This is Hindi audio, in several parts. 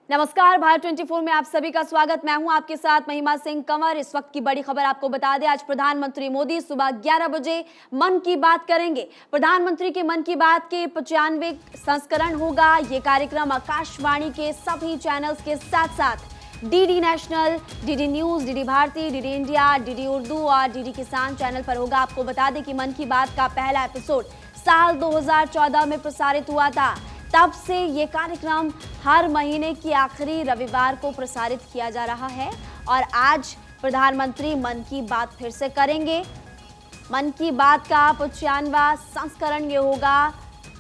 नमस्कार, भारत 24 में आप सभी का स्वागत। मैं हूं आपके साथ महिमा सिंह कंवर। इस वक्त की बड़ी खबर आपको बता दें, आज प्रधानमंत्री मोदी सुबह 11 बजे मन की बात करेंगे। प्रधानमंत्री के मन की बात के 95वें संस्करण होगा। ये कार्यक्रम आकाशवाणी के सभी चैनल्स के साथ साथ DD national, DD news, DD Bharati, DD India, DD Urdu और डीडी किसान चैनल पर होगा। आपको बता दें कि मन की बात का पहला एपिसोड साल 2014 में प्रसारित हुआ था। तब से ये कार्यक्रम हर महीने की आखिरी रविवार को प्रसारित किया जा रहा है और आज प्रधानमंत्री मन की बात फिर से करेंगे। मन की बात का 95वां संस्करण ये होगा,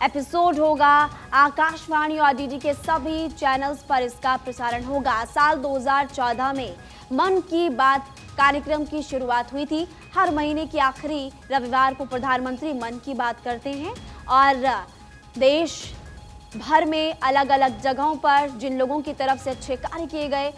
एपिसोड होगा। आकाशवाणी और डीडी के सभी चैनल्स पर इसका प्रसारण होगा। साल 2014 में मन की बात कार्यक्रम की शुरुआत हुई थी। हर महीने की आखिरी रविवार को प्रधानमंत्री मन की बात करते हैं और देश भर में अलग अलग जगहों पर जिन लोगों की तरफ से अच्छे कार्य किए गए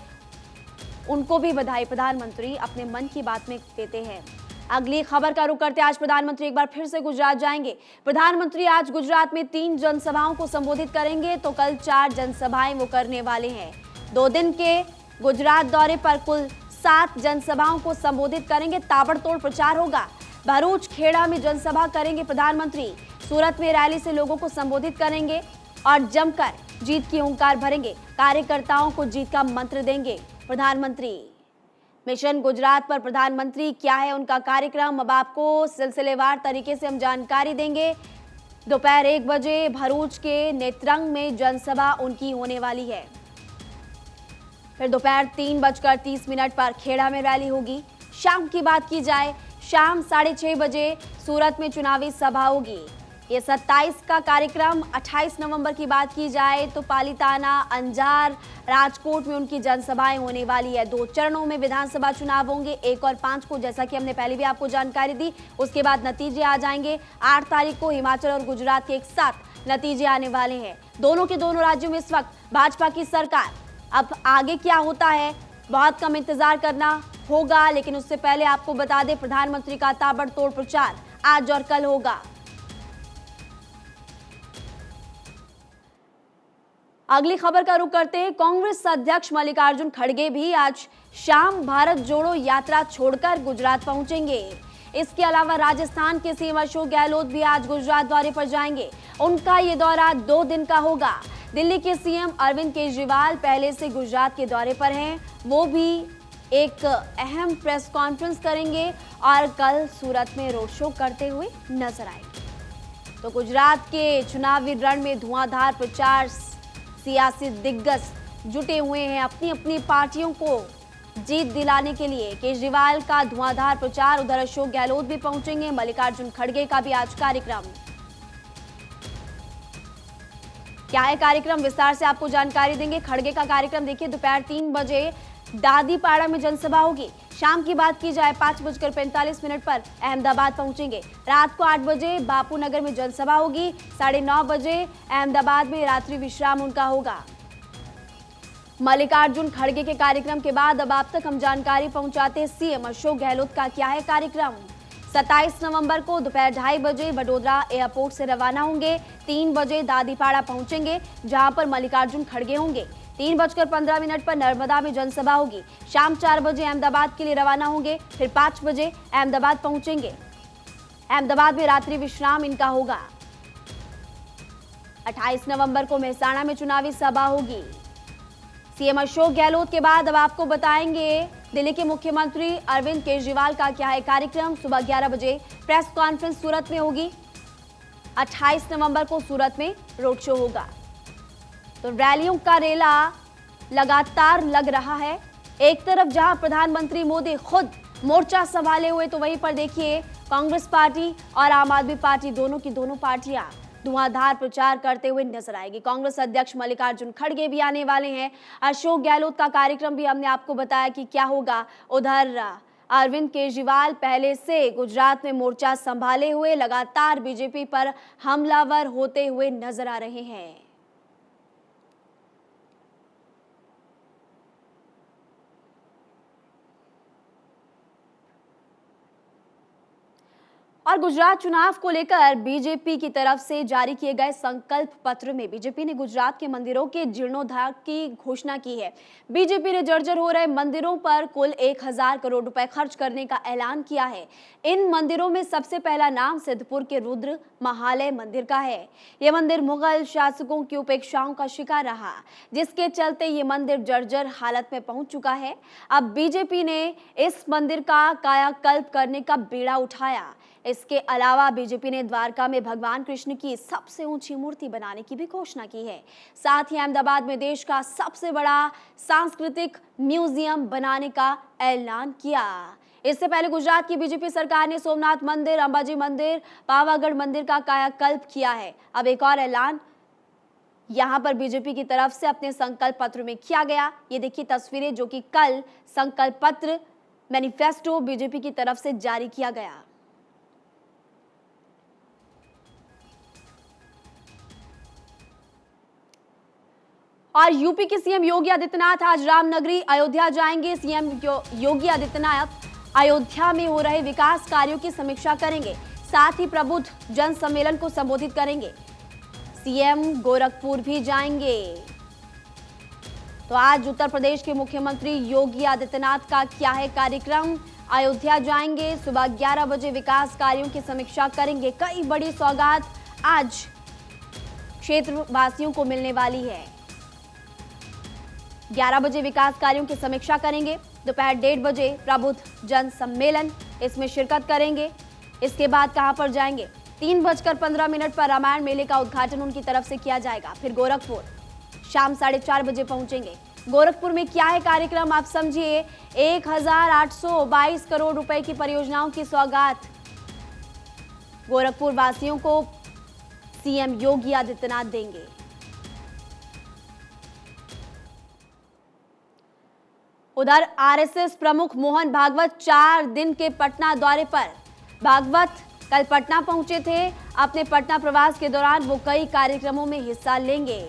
उनको भी बधाई प्रधानमंत्री अपने मन की बात में देते हैं। अगली खबर का रुख करते आज प्रधानमंत्री एक बार फिर से गुजरात जाएंगे। प्रधानमंत्री आज गुजरात में 3 जनसभाओं को संबोधित करेंगे तो कल 4 जनसभाएं वो करने वाले हैं। 2 दिन के गुजरात दौरे पर कुल 7 जनसभाओं को संबोधित करेंगे। ताबड़तोड़ प्रचार होगा। भरूच, खेड़ा में जनसभा करेंगे प्रधानमंत्री। सूरत में रैली से लोगों को संबोधित करेंगे और जमकर जीत की हुंकार भरेंगे। कार्यकर्ताओं को जीत का मंत्र देंगे प्रधानमंत्री। मिशन गुजरात पर प्रधानमंत्री क्या है उनका कार्यक्रम, अब आपको सिलसिलेवार तरीके से हम जानकारी देंगे। दोपहर 1 बजे भरूच के नेत्रंग में जनसभा उनकी होने वाली है। फिर दोपहर 3:30 पर खेड़ा में रैली होगी। शाम की बात की जाए, शाम 6:30 बजे सूरत में चुनावी सभा होगी। ये 27 का कार्यक्रम। 28 नवंबर की बात की जाए तो पालिताना, अंजार, राजकोट में उनकी जनसभाएं होने वाली है। 2 चरणों में विधानसभा चुनाव होंगे, 1 और 5 को, जैसा कि हमने पहले भी आपको जानकारी दी। उसके बाद नतीजे आ जाएंगे। 8 तारीख को हिमाचल और गुजरात के एक साथ नतीजे आने वाले हैं। दोनों के दोनों राज्यों में इस वक्त भाजपा की सरकार। अब आगे क्या होता है, बहुत कम इंतजार करना होगा, लेकिन उससे पहले आपको बता दें प्रधानमंत्री का ताबड़तोड़ प्रचार आज और कल होगा। अगली खबर का रुख करते हैं। कांग्रेस अध्यक्ष मल्लिकार्जुन खड़गे भी आज शाम भारत जोड़ो यात्रा छोड़कर गुजरात पहुंचेंगे। इसके अलावा राजस्थान के सीएम अशोक गहलोत भी आज गुजरात दौरे पर जाएंगे। उनका ये दौरा 2 दिन का होगा। दिल्ली के सीएम अरविंद केजरीवाल पहले से गुजरात के दौरे पर हैं। वो भी एक अहम प्रेस कॉन्फ्रेंस करेंगे और कल सूरत में रोड शो करते हुए नजर आएंगे। तो गुजरात के चुनावी रण में धुआंधार प्रचार, सियासी दिग्गज जुटे हुए हैं अपनी अपनी पार्टियों को जीत दिलाने के लिए। केजरीवाल का धुआंधार प्रचार, उधर अशोक गहलोत भी पहुंचेंगे। मल्लिकार्जुन खड़गे का भी आज कार्यक्रम। क्या है कार्यक्रम, विस्तार से आपको जानकारी देंगे। खड़गे का कार्यक्रम देखिए, दोपहर 3 बजे दादीपाड़ा में जनसभा होगी। शाम की बात की जाए 5:45 पर अहमदाबाद पहुंचेंगे। रात को 8 बजे बापू नगर में जनसभा होगी। 9:30 बजे अहमदाबाद में रात्रि विश्राम उनका होगा। मल्लिकार्जुन खड़गे के कार्यक्रम के बाद अब आप तक हम जानकारी पहुंचाते हैं सीएम अशोक गहलोत का क्या है कार्यक्रम। 27 नवंबर को दोपहर 2:30 बजे वडोदरा एयरपोर्ट से रवाना होंगे। 3 बजे दादीपाड़ा पहुंचेंगे, जहां पर मल्लिकार्जुन खड़गे होंगे। 3:15 पर नर्मदा में जनसभा होगी। शाम 4 बजे अहमदाबाद के लिए रवाना होंगे। फिर 5 बजे अहमदाबाद पहुंचेंगे। अहमदाबाद में रात्रि विश्राम इनका होगा। 28 नवंबर को मेहसाणा में चुनावी सभा होगी। सीएम अशोक गहलोत के बाद अब आपको बताएंगे दिल्ली के मुख्यमंत्री अरविंद केजरीवाल का क्या है कार्यक्रम। सुबह 11 बजे प्रेस कॉन्फ्रेंस सूरत में होगी। 28 नवंबर को सूरत में रोड शो होगा। तो रैलियों का रेला लगातार लग रहा है। एक तरफ जहां प्रधानमंत्री मोदी खुद मोर्चा संभाले हुए, तो वहीं पर देखिए कांग्रेस पार्टी और आम आदमी पार्टी दोनों की दोनों पार्टियां धुआंधार प्रचार करते हुए नजर आएगी। कांग्रेस अध्यक्ष मल्लिकार्जुन खड़गे भी आने वाले हैं। अशोक गहलोत का कार्यक्रम भी हमने आपको बताया कि क्या होगा। उधर अरविंद केजरीवाल पहले से गुजरात में मोर्चा संभाले हुए लगातार बीजेपी पर हमलावर होते हुए नजर आ रहे हैं। और गुजरात चुनाव को लेकर बीजेपी की तरफ से जारी किए गए संकल्प पत्र में बीजेपी ने गुजरात के मंदिरों के जीर्णोद्धार की घोषणा की है। बीजेपी ने जर्जर हो रहे मंदिरों पर कुल 1000 करोड़ रुपए खर्च करने का ऐलान किया है। इन मंदिरों में सबसे पहला नाम सिद्धपुर के रुद्र महालय मंदिर का है। यह मंदिर मुगल शासकों की उपेक्षाओं का शिकार रहा, जिसके चलते ये मंदिर जर्जर हालत में पहुंच चुका है। अब बीजेपी ने इस मंदिर का कायाकल्प करने का बीड़ा उठाया। इसके अलावा बीजेपी ने द्वारका में भगवान कृष्ण की सबसे ऊंची मूर्ति बनाने की भी घोषणा की है। साथ ही अहमदाबाद में देश का सबसे बड़ा सांस्कृतिक म्यूजियम बनाने का ऐलान किया। इससे पहले गुजरात की बीजेपी सरकार ने सोमनाथ मंदिर, अंबाजी मंदिर, पावागढ़ मंदिर का कायाकल्प किया है। अब एक और ऐलान यहां पर बीजेपी की तरफ से अपने संकल्प पत्र में किया गया। ये देखिए तस्वीरें जो कि कल संकल्प पत्र मैनिफेस्टो बीजेपी की तरफ से जारी किया गया। और यूपी के सीएम योगी आदित्यनाथ आज रामनगरी अयोध्या जाएंगे। सीएम योगी आदित्यनाथ अयोध्या में हो रहे विकास कार्यों की समीक्षा करेंगे, साथ ही प्रबुद्ध जन सम्मेलन को संबोधित करेंगे। सीएम गोरखपुर भी जाएंगे। तो आज उत्तर प्रदेश के मुख्यमंत्री योगी आदित्यनाथ का क्या है कार्यक्रम? अयोध्या जाएंगे, सुबह 11 बजे विकास कार्यों की समीक्षा करेंगे। कई बड़ी सौगात आज क्षेत्रवासियों को मिलने वाली है। 11 बजे विकास कार्यों की समीक्षा करेंगे। दोपहर 1:30 बजे प्रबुद्ध जन सम्मेलन, इसमें शिरकत करेंगे। इसके बाद कहां पर जाएंगे? 3:15 पर रामायण मेले का उद्घाटन उनकी तरफ से किया जाएगा। फिर गोरखपुर शाम 4:30 बजे पहुंचेंगे। गोरखपुर में क्या है कार्यक्रम आप समझिए। 1822 करोड़ रुपए की परियोजनाओं की सौगात गोरखपुर वासियों को सीएम योगी आदित्यनाथ देंगे। उधर आरएसएस प्रमुख मोहन भागवत 4 दिन के पटना दौरे पर। भागवत कल पटना पहुंचे थे। अपने पटना प्रवास के दौरान वो कई कार्यक्रमों में हिस्सा लेंगे।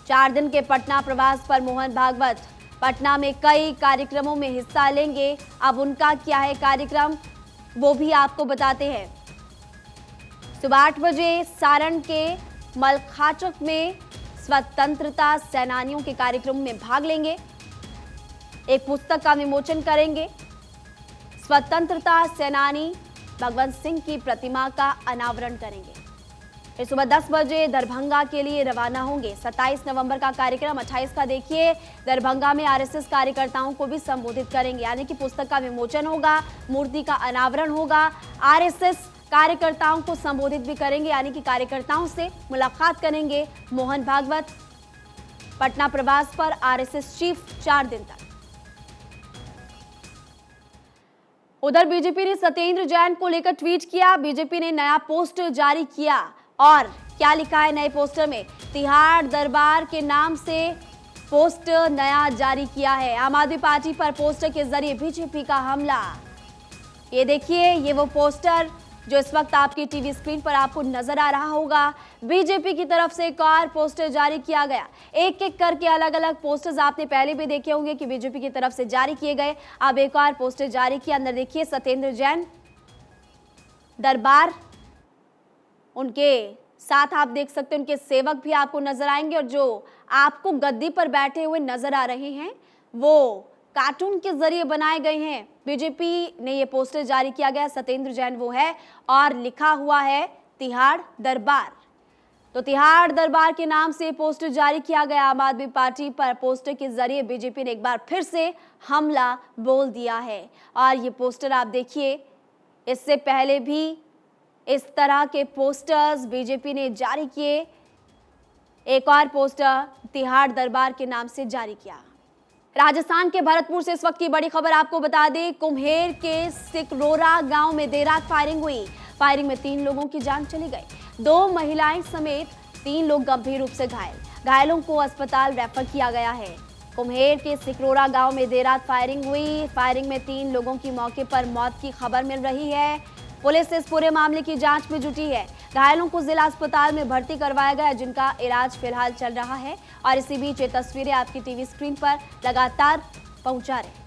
4 दिन के पटना प्रवास पर मोहन भागवत पटना में कई कार्यक्रमों में हिस्सा लेंगे। अब उनका क्या है कार्यक्रम वो भी आपको बताते हैं। सुबह 8 बजे सारण के मलखाचक में स्वतंत्रता सेनानियों के कार्यक्रम में भाग लेंगे। एक पुस्तक का विमोचन करेंगे। स्वतंत्रता सेनानी भगवंत सिंह की प्रतिमा का अनावरण करेंगे। फिर सुबह 10 बजे दरभंगा के लिए रवाना होंगे। 27 नवंबर का कार्यक्रम 28 का देखिए। दरभंगा में आरएसएस कार्यकर्ताओं को भी संबोधित करेंगे, यानी कि पुस्तक का विमोचन होगा, मूर्ति का अनावरण होगा। आरएसएस कार्यकर्ताओं को संबोधित भी करेंगे, यानी कि कार्यकर्ताओं से मुलाकात करेंगे मोहन भागवत। पटना प्रवास पर आरएसएस चीफ 4 दिन तक। उधर बीजेपी ने सत्येंद्र जैन को लेकर ट्वीट किया। बीजेपी ने नया पोस्टर जारी किया और क्या लिखा है नए पोस्टर में? तिहाड़ दरबार के नाम से पोस्टर नया जारी किया है। आम आदमी पार्टी पर पोस्टर के जरिए बीजेपी का हमला। ये देखिए, ये वो पोस्टर जो इस वक्त आपकी टीवी स्क्रीन पर आपको नजर आ रहा होगा। बीजेपी की तरफ से एक और पोस्टर जारी किया गया। एक एक करके अलग अलग पोस्टर्स आपने पहले भी देखे होंगे कि बीजेपी की तरफ से जारी किए गए। अब एक और पोस्टर जारी किया। अंदर देखिए सत्येंद्र जैन दरबार, उनके साथ आप देख सकते हैं उनके सेवक भी आपको नजर आएंगे, और जो आपको गद्दी पर बैठे हुए नजर आ रहे हैं वो कार्टून के जरिए बनाए गए हैं। बीजेपी ने ये पोस्टर जारी किया गया। सत्येंद्र जैन वो है और लिखा हुआ है तिहाड़ दरबार। तो तिहाड़ दरबार के नाम से पोस्टर जारी किया गया। आम आदमी पार्टी पर पोस्टर के जरिए बीजेपी ने एक बार फिर से हमला बोल दिया है। और ये पोस्टर आप देखिए, इससे पहले भी इस तरह के पोस्टर्स बीजेपी ने जारी किए। एक और पोस्टर तिहाड़ दरबार के नाम से जारी किया। राजस्थान के भरतपुर से इस वक्त की बड़ी खबर आपको बता दें। कुम्हेर के सिकरोरा गांव में देर रात फायरिंग हुई। फायरिंग में 3 लोगों की जान चली गई। 2 महिलाएं समेत 3 लोग गंभीर रूप से घायल। घायलों को अस्पताल रेफर किया गया है। कुम्हेर के सिकरोरा गांव में देर रात फायरिंग हुई। फायरिंग में 3 लोगों की मौके पर मौत की खबर मिल रही है। पुलिस इस पूरे मामले की जांच में जुटी है। घायलों को जिला अस्पताल में भर्ती करवाया गया, जिनका इलाज फिलहाल चल रहा है। और इसी बीच ये तस्वीरें आपकी टीवी स्क्रीन पर लगातार पहुंचा रहे।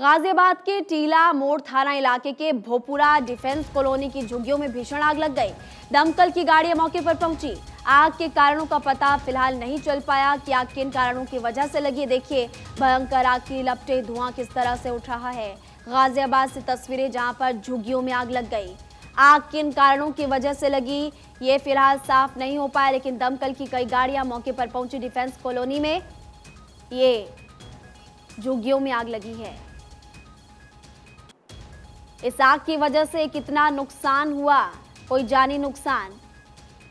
गाजियाबाद के टीला मोड़ थाना इलाके के भोपुरा डिफेंस कॉलोनी की झुग्गियों में भीषण आग लग गई। दमकल की गाड़ियां मौके पर पहुंची। आग के कारणों का पता फिलहाल नहीं चल पाया कि आग किन कारणों की वजह से लगी। देखिए भयंकर आग की लपटें, धुआं किस तरह से उठ रहा है। गाजियाबाद से तस्वीरें जहां पर झुग्गियों में आग लग गई। आग किन कारणों की वजह से लगी ये फिलहाल साफ नहीं हो पाया, लेकिन दमकल की कई गाड़ियां मौके पर पहुंची। डिफेंस कॉलोनी में ये झुग्गियों में आग लगी है। इस आग की वजह से कितना नुकसान हुआ, कोई जानी नुकसान,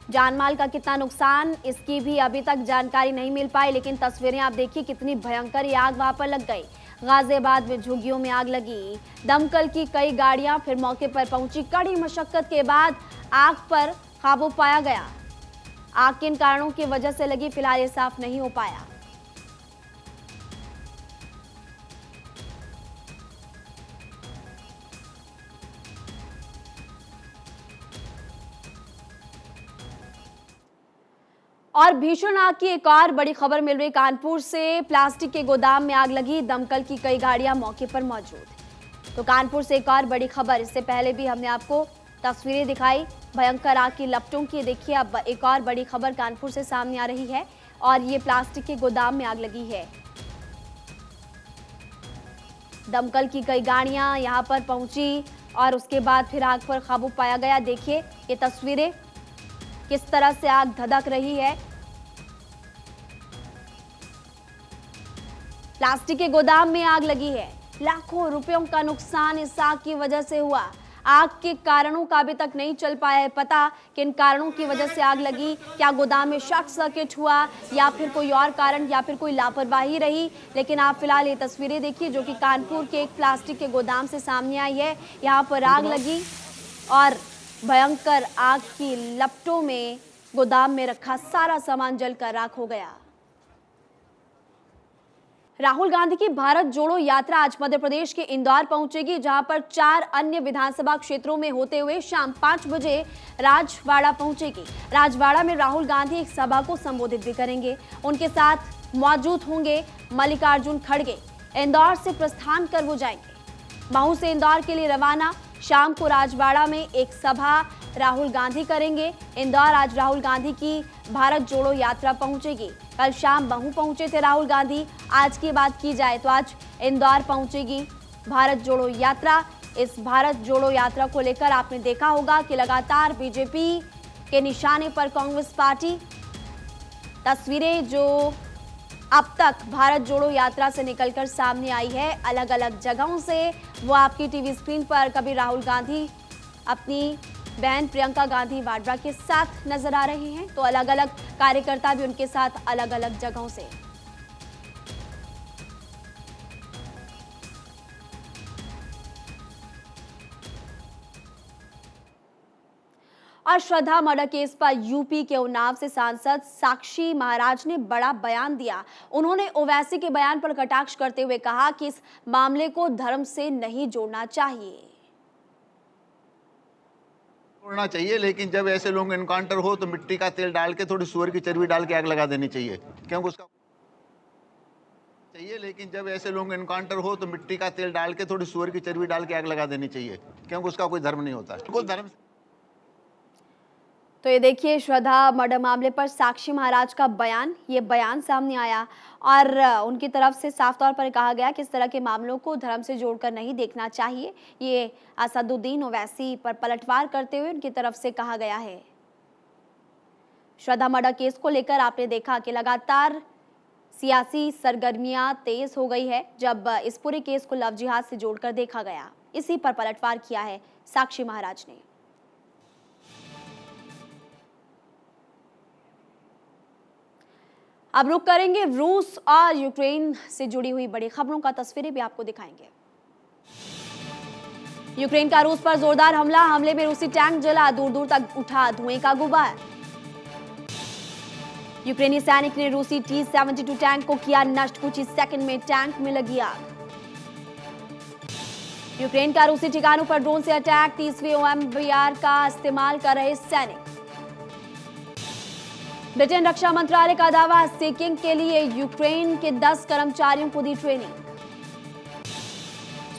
जानमाल का कितना नुकसान, इसकी भी अभी तक जानकारी नहीं मिल पाई। लेकिन तस्वीरें आप देखिए कितनी भयंकर ये आग वहां पर लग गई। गाजियाबाद में झुग्गियों में आग लगी। दमकल की कई गाड़ियां फिर मौके पर पहुंची। कड़ी मशक्कत के बाद आग पर काबू पाया गया। आग किन कारणों की वजह से लगी फिलहाल ये साफ नहीं हो पाया। और भीषण आग की एक और बड़ी खबर मिल रही कानपुर से। प्लास्टिक के गोदाम में आग लगी। दमकल की कई गाड़ियां मौके पर मौजूद। तो कानपुर से एक और बड़ी खबर, इससे पहले भी हमने आपको तस्वीरें दिखाई भयंकर आग की लपटों की। देखिए अब एक और बड़ी खबर कानपुर से सामने आ रही है और ये प्लास्टिक के गोदाम में आग लगी है। दमकल की कई गाड़ियां यहां पर पहुंची और उसके बाद फिर आग पर काबू पाया गया। देखिए ये तस्वीरें किस तरह से आग धधक रही है। प्लास्टिक के गोदाम में आग लगी है। लाखों रुपयों का नुकसान इस आग की वजह से हुआ। आग के कारणों का अभी तक नहीं चल पाया है पता, किन कारणों की वजह से आग लगी। क्या गोदाम में शॉर्ट सर्किट हुआ या फिर कोई और कारण या फिर कोई लापरवाही रही। लेकिन आप फिलहाल ये तस्वीरें देखिए जो कि कानपुर के एक प्लास्टिक के गोदाम से सामने आई है। यहाँ पर आग लगी और भयंकर आग की लपटों में गोदाम में रखा सारा सामान जलकर राख हो गया। राहुल गांधी की भारत जोड़ो यात्रा आज मध्य प्रदेश के इंदौर पहुंचेगी, जहां पर 4 अन्य विधानसभा क्षेत्रों में होते हुए शाम 5 बजे राजवाड़ा पहुंचेगी। राजवाड़ा में राहुल गांधी एक सभा को संबोधित भी करेंगे। उनके साथ मौजूद होंगे मल्लिकार्जुन खड़गे। इंदौर से प्रस्थान कर वो जाएंगे। महू से इंदौर के लिए रवाना। शाम को राजवाड़ा में एक सभा राहुल गांधी करेंगे। इंदौर आज राहुल गांधी की भारत जोड़ो यात्रा पहुंचेगी। कल शाम महू पहुंचे थे राहुल गांधी। आज की बात की जाए तो आज इंदौर पहुंचेगी भारत जोड़ो यात्रा। इस भारत जोड़ो यात्रा को लेकर आपने देखा होगा कि लगातार बीजेपी के निशाने पर कांग्रेस पार्टी। तस्वीरें जो अब तक भारत जोड़ो यात्रा से निकलकर सामने आई है अलग अलग जगहों से, वो आपकी टीवी स्क्रीन पर कभी राहुल गांधी अपनी बहन प्रियंका गांधी वाड्रा के साथ नजर आ रहे हैं, तो अलग अलग कार्यकर्ता भी उनके साथ अलग अलग जगहों से। और श्रद्धा मर्डर केस पर यूपी के उन्नाव से सांसद साक्षी महाराज ने बड़ा बयान दिया। उन्होंने ओवैसी के बयान पर कटाक्ष करते हुए कहा कि इस मामले को धर्म से नहीं जोड़ना चाहिए। जोड़ना चाहिए, लेकिन जब ऐसे लोग एनकाउंटर हो तो मिट्टी का तेल डाल के थोड़ी सुअर की चर्बी डाल के आग लगा देनी चाहिए, क्योंकि उसका चाहिए। लेकिन जब ऐसे लोग एनकाउंटर हो तो मिट्टी का तेल डाल के थोड़ी सुअर की चर्बी डाल के आग लगा देनी चाहिए, क्योंकि उसका कोई धर्म नहीं होता। बिल्कुल धर्म। तो ये देखिए श्रद्धा मर्डर मामले पर साक्षी महाराज का बयान, ये बयान सामने आया और उनकी तरफ से साफ तौर पर कहा गया कि इस तरह के मामलों को धर्म से जोड़कर नहीं देखना चाहिए। ये असदुद्दीन ओवैसी पर पलटवार करते हुए उनकी तरफ से कहा गया है। श्रद्धा मर्डर केस को लेकर आपने देखा कि लगातार सियासी सरगर्मियां तेज हो गई है जब इस पूरे केस को लव जिहाद से जोड़कर देखा गया। इसी पर पलटवार किया है साक्षी महाराज ने। अब रुक करेंगे रूस और यूक्रेन से जुड़ी हुई बड़ी खबरों का, तस्वीरें भी आपको दिखाएंगे। यूक्रेन का रूस पर जोरदार हमला, हमले में रूसी टैंक जला, दूर दूर तक उठा धुएं का गुबार। यूक्रेनी सैनिक ने रूसी T-72 टैंक को किया नष्ट, कुछ ही सेकंड में टैंक में लगी आग। यूक्रेन का रूसी ठिकानों पर ड्रोन से अटैक, 30वीं OMBR का इस्तेमाल कर रहे सैनिक। ब्रिटेन रक्षा मंत्रालय का दावा, सेकिंग के लिए यूक्रेन के 10 कर्मचारियों को दी ट्रेनिंग।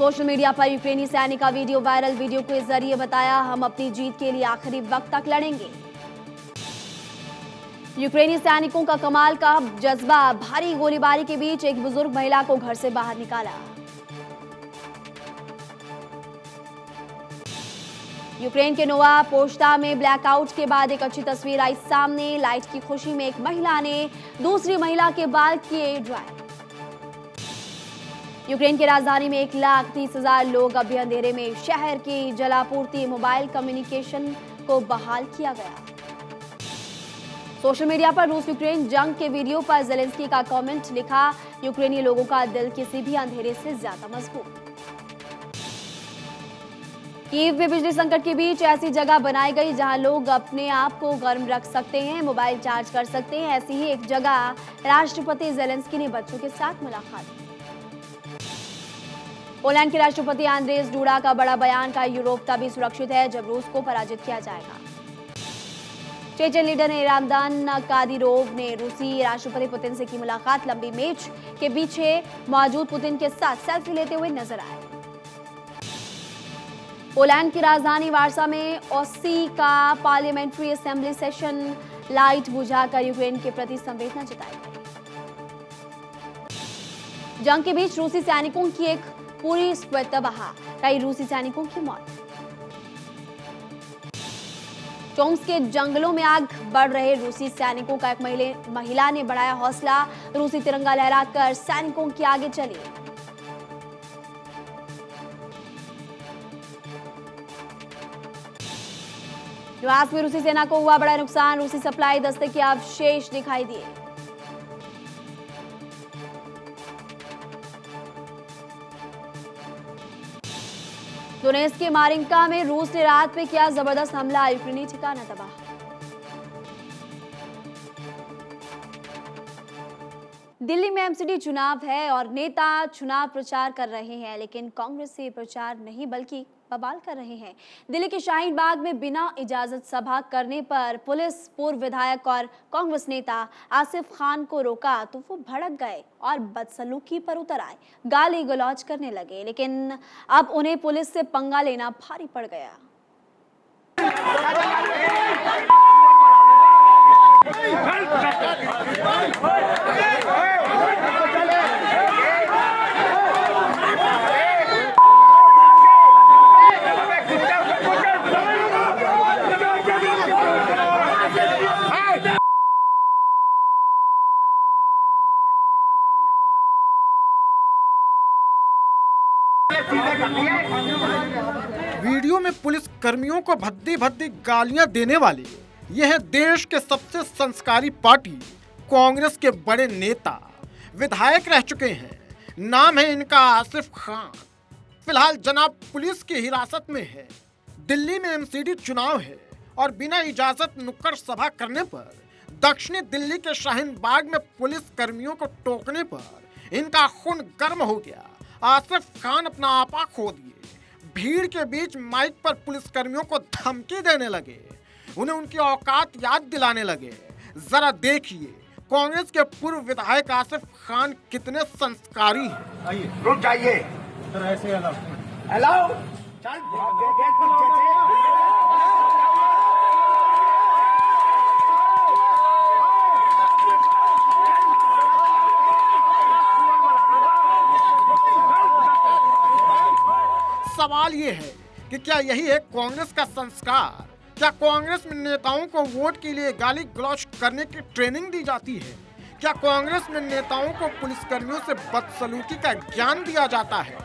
सोशल मीडिया पर यूक्रेनी सैनिक का वीडियो वायरल। वीडियो के जरिए बताया, हम अपनी जीत के लिए आखिरी वक्त तक लड़ेंगे। यूक्रेनी सैनिकों का कमाल का जज्बा। भारी गोलीबारी के बीच एक बुजुर्ग महिला को घर से बाहर निकाला। यूक्रेन के नोवा पोस्टा में ब्लैकआउट के बाद एक अच्छी तस्वीर आई सामने। लाइट की खुशी में एक महिला ने दूसरी महिला के बाल किए ड्राई। यूक्रेन की राजधानी में 1,30,000 लोग अभी अंधेरे में। शहर की जलापूर्ति, मोबाइल कम्युनिकेशन को बहाल किया गया। सोशल मीडिया पर रूस यूक्रेन जंग के वीडियो पर ज़ेलेंस्की का कमेंट लिखा, यूक्रेनी लोगों का दिल किसी भी अंधेरे से ज्यादा मजबूत। कीव में बिजली संकट के बीच ऐसी जगह बनाई गई जहां लोग अपने आप को गर्म रख सकते हैं, मोबाइल चार्ज कर सकते हैं। ऐसी ही एक जगह राष्ट्रपति ज़ेलेंस्की ने बच्चों के साथ मुलाकात की। पोलैंड के राष्ट्रपति आंद्रेस डूडा का बड़ा बयान का यूरोप तभी सुरक्षित है जब रूस को पराजित किया जाएगा। चेचन लीडर ने रामदान कादिरोव ने रूसी राष्ट्रपति पुतिन से की मुलाकात। लंबी मेज के पीछे मौजूद पुतिन के साथ सेल्फी लेते हुए नजर आए। पोलैंड की राजधानी वार्सा में ओसी का पार्लियामेंट्री असेंबली सेशन। लाइट बुझाकर यूक्रेन के प्रति संवेदना जताई गई। जंग के बीच रूसी सैनिकों की एक पूरी स्क्वाड तबाह, कई रूसी सैनिकों की मौत। टोम्स्क के जंगलों में आग बढ़ रहे रूसी सैनिकों का एक महिला ने बढ़ाया हौसला। रूसी तिरंगा लहराकर सैनिकों के आगे चली। न्यूयॉर्क में रूसी सेना को हुआ बड़ा नुकसान। रूसी सप्लाई दस्ते के अवशेष दिखाई दिए। दोनेत्स्क के मारिंका में रूस ने रात में किया जबरदस्त हमला, यूक्रेनी ठिकाना तबाह। दिल्ली में एमसीडी चुनाव है और नेता चुनाव प्रचार कर रहे हैं, लेकिन कांग्रेस से प्रचार नहीं बल्कि बवाल कर रहे हैं। दिल्ली के शाहीन बाग में बिना इजाजत सभा करने पर पुलिस पूर्व विधायक और कांग्रेस नेता आसिफ खान को रोका तो वो भड़क गए और बदसलूकी पर उतर आए, गाली गलौज करने लगे। लेकिन अब उन्हें पुलिस से पंगा लेना भारी पड़ गया। वीडियो में पुलिस कर्मियों को भद्दी भद्दी गालियां देने वाले ये हैं देश के सबसे संस्कारी पार्टी कांग्रेस के बड़े नेता, विधायक रह चुके हैं। नाम है इनका आसिफ खान। फिलहाल जनाब पुलिस की हिरासत में है। दिल्ली में एमसीडी चुनाव है और बिना इजाजत नुक्कड़ सभा करने पर दक्षिणी दिल्ली के शाहीन बाग में पुलिस कर्मियों को टोकने पर इनका खून गर्म हो गया। आसिफ खान अपना आपा खो दिए। भीड़ के बीच माइक पर पुलिसकर्मियों को धमकी देने लगे, उन्हें उनकी औकात याद दिलाने लगे। जरा देखिए कांग्रेस के पूर्व विधायक आसिफ खान कितने संस्कारी हैं। आइए, रुक जाइए। सर ऐसे अलाउ चल सवाल ये है कि क्या यही है कांग्रेस का संस्कार? क्या कांग्रेस में नेताओं को वोट के लिए गाली गलौज करने की ट्रेनिंग दी जाती है? क्या कांग्रेस में नेताओं को पुलिसकर्मियों से बदसलूकी का ज्ञान दिया जाता है?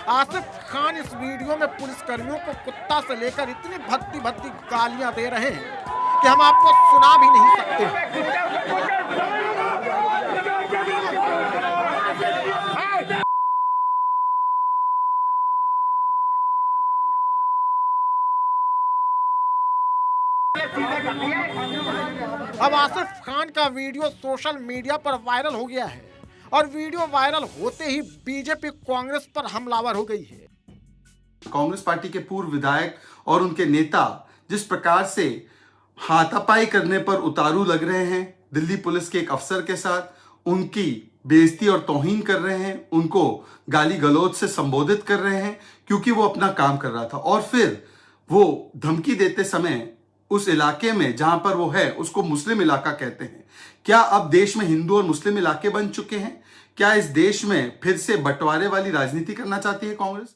आसिफ खान इस वीडियो में पुलिसकर्मियों को कुत्ता से लेकर इतनी भद्दी भद्दी गालियां दे रहे हैं कि हम आपको सुना भी नहीं सकते। अब आसिफ खान का वीडियो सोशल मीडिया पर वायरल हो गया है और वीडियो वायरल होते ही बीजेपी कांग्रेस पर हमलावर हो गई है। कांग्रेस पार्टी के पूर्व विधायक और उनके नेता जिस प्रकार से हाथापाई करने पर उतारू लग रहे हैं दिल्ली पुलिस के एक अफसर के साथ, उनकी बेइज्जती और तौहीन कर रहे हैं, उनको गाली गलौज से संबोधित कर रहे हैं क्योंकि वो अपना काम कर रहा था। और फिर वो धमकी देते समय उस इलाके में जहां पर वो है उसको मुस्लिम इलाका कहते हैं। क्या अब देश में हिंदू और मुस्लिम इलाके बन चुके हैं? क्या इस देश में फिर से बंटवारे वाली राजनीति करना चाहती है कांग्रेस?